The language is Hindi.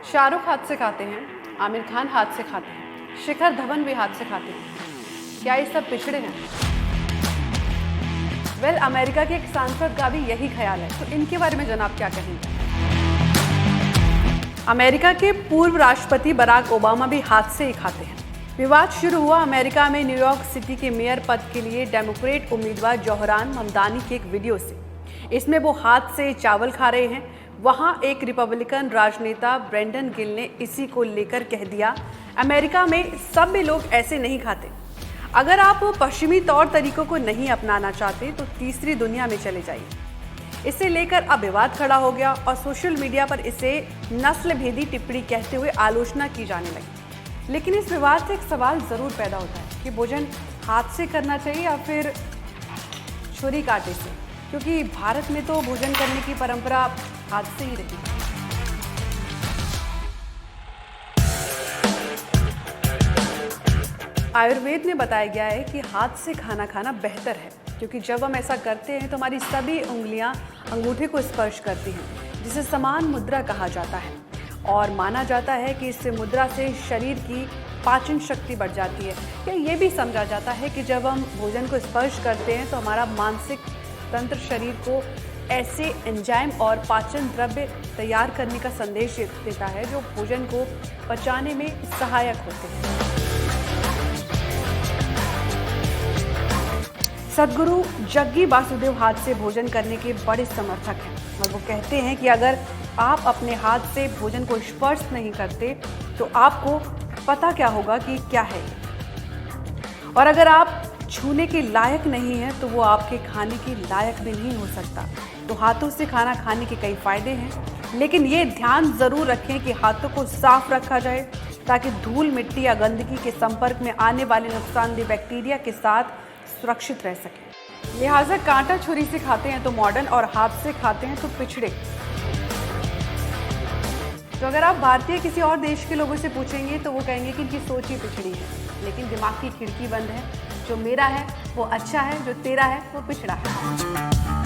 शाहरुख हाथ से खाते हैं, आमिर खान हाथ से खाते हैं, शिखर धवन भी हाथ से खाते हैं। क्या ये सब पिछड़े हैं? वेल, अमेरिका के एक सांसद का भी यही ख्याल है, तो इनके बारे में जनाब क्या कहेंगे? अमेरिका के पूर्व राष्ट्रपति बराक ओबामा भी हाथ से ही खाते हैं। विवाद शुरू हुआ अमेरिका में न्यूयॉर्क सिटी के मेयर पद के लिए डेमोक्रेट उम्मीदवार जोहरान ममदानी के एक वीडियो से। इसमें वो हाथ से चावल खा रहे हैं। वहां एक रिपब्लिकन राजनेता ब्रेंडन गिल ने इसी को लेकर कह दिया, अमेरिका में सब लोग ऐसे नहीं खाते। अगर आप पश्चिमी तौर तरीकों को नहीं अपनाना चाहते तो तीसरी दुनिया में चले जाइए। इसे लेकर अब विवाद खड़ा हो गया और सोशल मीडिया पर इसे नस्ल भेदी टिप्पणी कहते हुए आलोचना की जाने लगी। लेकिन इस विवाद से एक सवाल जरूर पैदा होता है कि भोजन हाथ से करना चाहिए या फिर छुरी कांटे से, क्योंकि भारत में तो भोजन करने की परंपरा हाथ से ही रही है। आयुर्वेद में बताया गया है कि हाथ से खाना खाना बेहतर है, क्योंकि जब हम ऐसा करते हैं तो हमारी सभी उंगलियां अंगूठे को स्पर्श करती हैं, जिसे समान मुद्रा कहा जाता है। और माना जाता है कि इस मुद्रा से शरीर की पाचन शक्ति बढ़ जाती है। या ये भी समझा जाता है कि जब हम भोजन को स्पर्श करते हैं तो हमारा मानसिक तंत्र शरीर को ऐसे एंजाइम और पाचन द्रव्य तैयार करने का संदेश देता है जो भोजन को पचाने में सहायक होते हैं। सदगुरु जग्गी वासुदेव हाथ से भोजन करने के बड़े समर्थक हैं और वो कहते हैं कि अगर आप अपने हाथ से भोजन को स्पर्श नहीं करते तो आपको पता क्या होगा कि क्या है, और अगर आप छूने के लायक नहीं हैं तो वो आपके खाने के लायक भी नहीं हो सकता। तो हाथों से खाना खाने के कई फायदे हैं, लेकिन ये ध्यान जरूर रखें कि हाथों को साफ रखा जाए ताकि धूल, मिट्टी या गंदगी के संपर्क में आने वाले नुकसानदेह बैक्टीरिया के साथ सुरक्षित रह सके। लिहाजा कांटा छुरी से खाते हैं तो मॉडर्न और हाथ से खाते हैं तो पिछड़े। तो अगर आप भारतीय किसी और देश के लोगों से पूछेंगे तो वो कहेंगे कि इनकी सोच ही पिछड़ी है, लेकिन दिमाग की खिड़की बंद है। जो मेरा है वो अच्छा है, जो तेरा है वो पिछड़ा है।